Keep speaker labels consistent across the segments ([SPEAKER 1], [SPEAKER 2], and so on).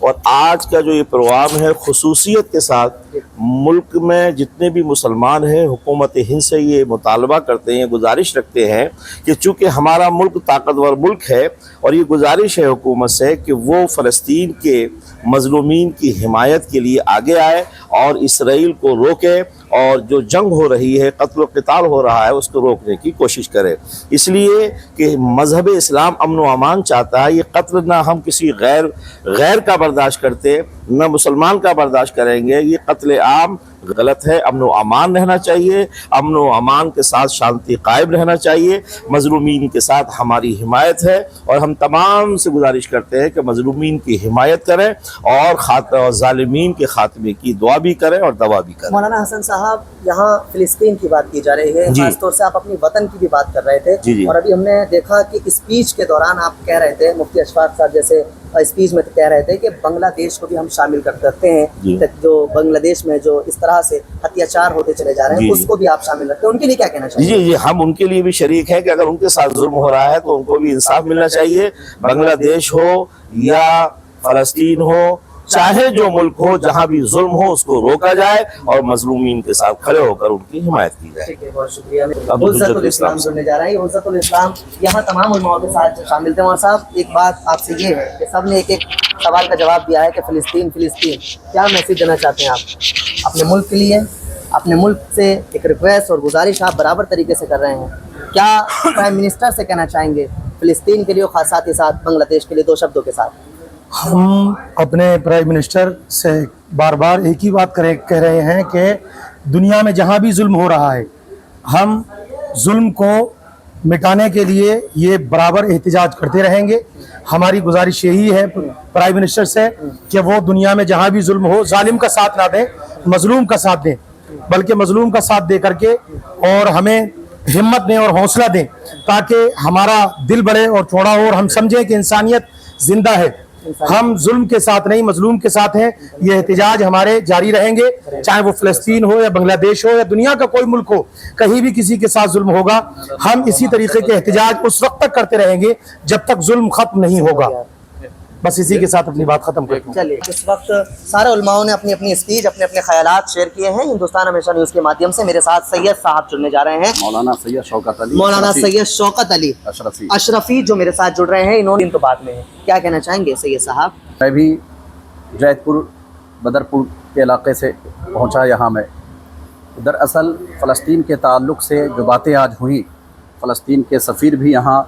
[SPEAKER 1] اور آج کا جو یہ پروگرام ہے خصوصیت کے ساتھ ملک میں جتنے بھی مسلمان ہیں حکومت ہند سے یہ مطالبہ کرتے ہیں، گزارش رکھتے ہیں کہ چونکہ ہمارا ملک طاقتور ملک ہے اور یہ گزارش ہے حکومت سے کہ وہ فلسطین کے مظلومین کی حمایت کے لیے آگے آئے اور اسرائیل کو روکے اور جو جنگ ہو رہی ہے، قتل و قتال ہو رہا ہے، اس کو روکنے کی کوشش کرے، اس لیے کہ مذہب اسلام امن و امان چاہتا ہے۔ یہ قتل نہ ہم کسی غیر کا برداشت کرتے، نہ مسلمان کا برداشت کریں گے، یہ قتل عام غلط ہے۔ امن و امان رہنا چاہیے، امن و امان کے ساتھ شانتی قائم رہنا چاہیے، مظلومین کے ساتھ ہماری حمایت ہے اور ہم تمام سے گزارش کرتے ہیں کہ مظلومین کی حمایت کریں اور ظالمین کے خاتمے کی دعا بھی کریں اور دوا بھی کریں۔
[SPEAKER 2] مولانا حسن صاحب، یہاں فلسطین کی بات کی جا رہی ہے، خاص طور سے آپ اپنی وطن کی بھی بات کر رہے تھے، اور ابھی ہم نے دیکھا کہ اسپیچ کے دوران آپ کہہ رہے تھے، مفتی اشفاق صاحب جیسے اسپیچ میں کہہ رہے تھے کہ بنگلہ دیش کو بھی ہم شامل کر سکتے ہیں، جو بنگلہ دیش میں جو اس طرح سے اتیاچار ہوتے چلے جا رہے ہیں اس کو بھی آپ شامل رکھتے ہیں، ان کے لیے کیا کہنا چاہیے؟
[SPEAKER 1] جی ہم ان کے لیے بھی شریک ہیں کہ اگر ان کے ساتھ ظلم ہو رہا ہے تو ان کو بھی انصاف ملنا چاہیے، بنگلہ دیش ہو یا فلسطین ہو، چاہے جو ملک ہو، جہاں بھی ظلم ہو اس کو روکا جائے اور مظلومین کے ساتھ کھڑے ہو کر ان کی حمایت کی جائے۔
[SPEAKER 2] ٹھیک ہے، بہت شکریہ۔ حجت الاسلام سننے جا رہا ہے، حجت الاسلام یہاں تمام علماء کے ساتھ شامل تھے۔ مولانا صاحب، ایک بات آپ سے یہ ہے کہ سب نے ایک سوال کا جواب دیا ہے کہ فلسطین کیا میسج دینا چاہتے ہیں آپ اپنے ملک کے لیے؟ اپنے ملک سے ایک ریکویسٹ اور گزارش آپ برابر طریقے سے کر رہے ہیں، کیا پرائم منسٹر سے کہنا چاہیں گے فلسطین کے لیے اور ساتھ ہی ساتھ بنگلہ دیش کے لیے، دو شبدوں کے ساتھ؟
[SPEAKER 3] ہم اپنے پرائم منسٹر سے بار بار ایک ہی بات کہہ رہے ہیں کہ دنیا میں جہاں بھی ظلم ہو رہا ہے ہم ظلم کو مٹانے کے لیے یہ برابر احتجاج کرتے رہیں گے۔ ہماری گزارش یہی ہے پرائم منسٹر سے کہ وہ دنیا میں جہاں بھی ظلم ہو ظالم کا ساتھ نہ دیں، مظلوم کا ساتھ دیں، بلکہ مظلوم کا ساتھ دے کر کے اور ہمیں ہمت دیں اور حوصلہ دیں تاکہ ہمارا دل بڑھے اور چوڑا ہو اور ہم سمجھیں کہ انسانیت زندہ ہے، ہم ظلم کے ساتھ نہیں مظلوم کے ساتھ ہیں۔ یہ احتجاج ہمارے جاری رہیں گے، چاہے وہ فلسطین ہو یا بنگلہ دیش ہو یا دنیا کا کوئی ملک ہو، کہیں بھی کسی کے ساتھ ظلم ہوگا ہم اسی طریقے کے احتجاج اس وقت تک کرتے رہیں گے جب تک ظلم ختم نہیں ہوگا۔ بس اسی کے ساتھ اپنی بات ختم کرتا ہوں۔
[SPEAKER 2] چلیے، اس وقت سارے علماء نے اپنی اپنی اسپیچ، اپنے اپنے خیالات شیئر کیے ہیں۔ ہندوستان ہمیشہ نیوز کے مادھیم سے میرے ساتھ سید صاحب جڑنے جا رہے ہیں،
[SPEAKER 4] مولانا سید
[SPEAKER 2] شوکت علی اشرفی جو میرے ساتھ جڑ رہے ہیں، انہوں نے تو بعد میں ہے، کیا کہنا چاہیں گے سید صاحب؟
[SPEAKER 4] میں بھی جیت پور بدرپور کے علاقے سے پہنچا یہاں میں۔ دراصل فلسطین کے تعلق سے جو باتیں آج ہوئی، فلسطین کے سفیر بھی یہاں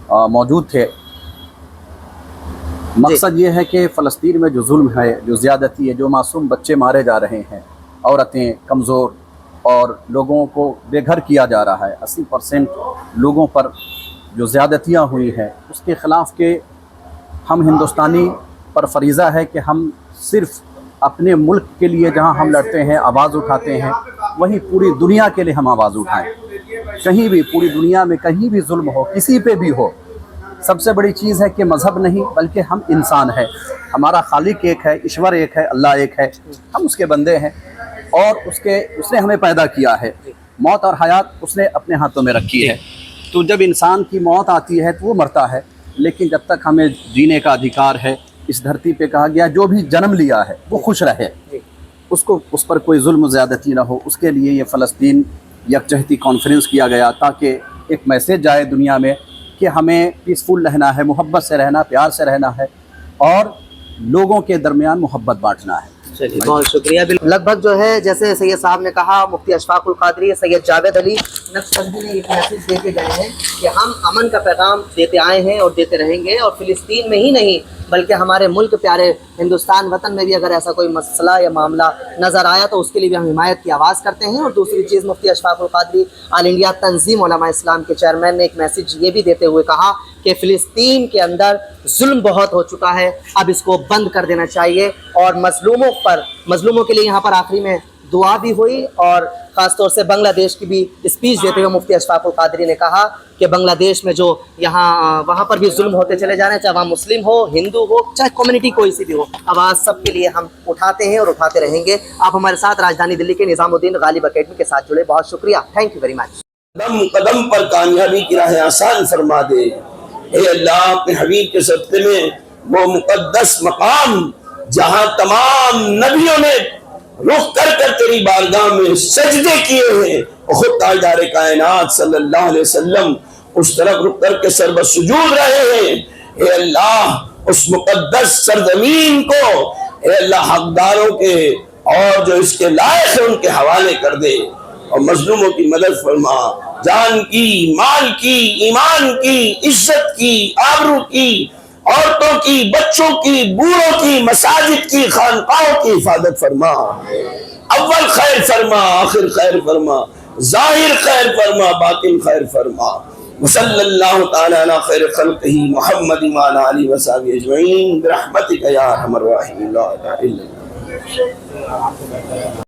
[SPEAKER 4] موجود تھے۔ مقصد یہ ہے کہ فلسطین میں جو ظلم ہے، جو زیادتی ہے، جو معصوم بچے مارے جا رہے ہیں، عورتیں، کمزور اور لوگوں کو بے گھر کیا جا رہا ہے، 80% لوگوں پر جو زیادتیاں ہوئی ہیں، اس کے خلاف کہ ہم ہندوستانی پر فریضہ ہے کہ ہم صرف اپنے ملک کے لیے جہاں ہم لڑتے ہیں، آواز اٹھاتے ہیں، وہیں پوری دنیا کے لیے ہم آواز اٹھائیں۔ کہیں بھی پوری دنیا میں کہیں بھی ظلم ہو، کسی پہ بھی ہو، سب سے بڑی چیز ہے کہ مذہب نہیں بلکہ ہم انسان ہیں، ہمارا خالق ایک ہے، ایشور ایک ہے، اللہ ایک ہے، ہم اس کے بندے ہیں اور اس نے ہمیں پیدا کیا ہے۔ موت اور حیات اس نے اپنے ہاتھوں میں رکھی ہے، تو جب انسان کی موت آتی ہے تو وہ مرتا ہے، لیکن جب تک ہمیں جینے کا ادھیکار ہے اس دھرتی پہ کہا گیا جو بھی جنم لیا ہے وہ خوش رہے، اس پر کوئی ظلم و زیادتی نہ ہو۔ اس کے لیے یہ فلسطین یکجہتی کانفرنس کیا گیا تاکہ ایک میسیج جائے دنیا میں کہ ہمیں پیسفل رہنا ہے، محبت سے رہنا، پیار سے رہنا ہے اور لوگوں کے درمیان محبت بانٹنا ہے۔
[SPEAKER 2] چلیے، بہت شکریہ۔ لگ بھگ جو ہے جیسے سید صاحب نے کہا، مفتی اشفاق القادری، سید جاوید علی نقشبندی نے ایک میسج دے کے گئے ہیں کہ ہم امن کا پیغام دیتے آئے ہیں اور دیتے رہیں گے، اور فلسطین میں ہی نہیں بلکہ ہمارے ملک پیارے ہندوستان وطن میں بھی اگر ایسا کوئی مسئلہ یا معاملہ نظر آیا تو اس کے لیے بھی ہم حمایت کی آواز کرتے ہیں۔ اور دوسری چیز، مفتی اشفاق القادری آل انڈیا تنظیم علماء اسلام کے چیئرمین نے ایک میسج یہ بھی دیتے ہوئے کہا کہ فلسطین کے اندر ظلم بہت ہو چکا ہے، اب اس کو بند کر دینا چاہیے، اور مظلوموں کے لیے یہاں پر آخری میں دعا بھی ہوئی، اور خاص طور سے بنگلہ دیش کی بھی اسپیچ دیتے ہوئے مفتی اشفاق القادری نے کہا کہ بنگلہ دیش میں جو وہاں پر بھی ظلم ہوتے چلے جا رہے ہیں، چاہے وہاں مسلم ہو، ہندو ہو، چاہے کمیونٹی کوئی سی بھی ہو، آواز سب کے لیے ہم اٹھاتے ہیں اور اٹھاتے رہیں گے۔ آپ ہمارے ساتھ راجدھانی دلی کے نظام الدین غالب اکیڈمی کے ساتھ جڑے، بہت شکریہ، تھینک یو ویری مچ۔
[SPEAKER 5] قدم قدم پر کامیابی کی راہیں آسان فرما دے، اے اللہ اپنے حبیب کے صدقے میں
[SPEAKER 1] وہ مقدس مقام جہاں تمام نبیوں نے رخ کر کر تیری بارگاہ میں سجدے کیے ہیں، خود تاجدار کائنات صلی اللہ علیہ وسلم اس طرف رخ کر کے سر بسجود رہے ہیں۔ اے اللہ اس مقدس سرزمین کو اے اللہ حقداروں کے اور جو اس کے لائق ہیں ان کے حوالے کر دے، اور مظلوموں کی مدد فرما، جان کی، مال کی، ایمان کی، عزت کی، آبرو کی، عورتوں کی، بچوں کی، بوڑھوں کی، مساجد کی، خانقاہوں کی حفاظت فرما، اول خیر فرما، آخر خیر فرما، ظاہر خیر فرما، باطن خیر فرما۔ وصلی اللہ تعالی علی خیر خلقہ محمد وعلی آلہ وصحبہ اجمعین برحمتک یا ارحم الراحمین لا الہ الا اللہ۔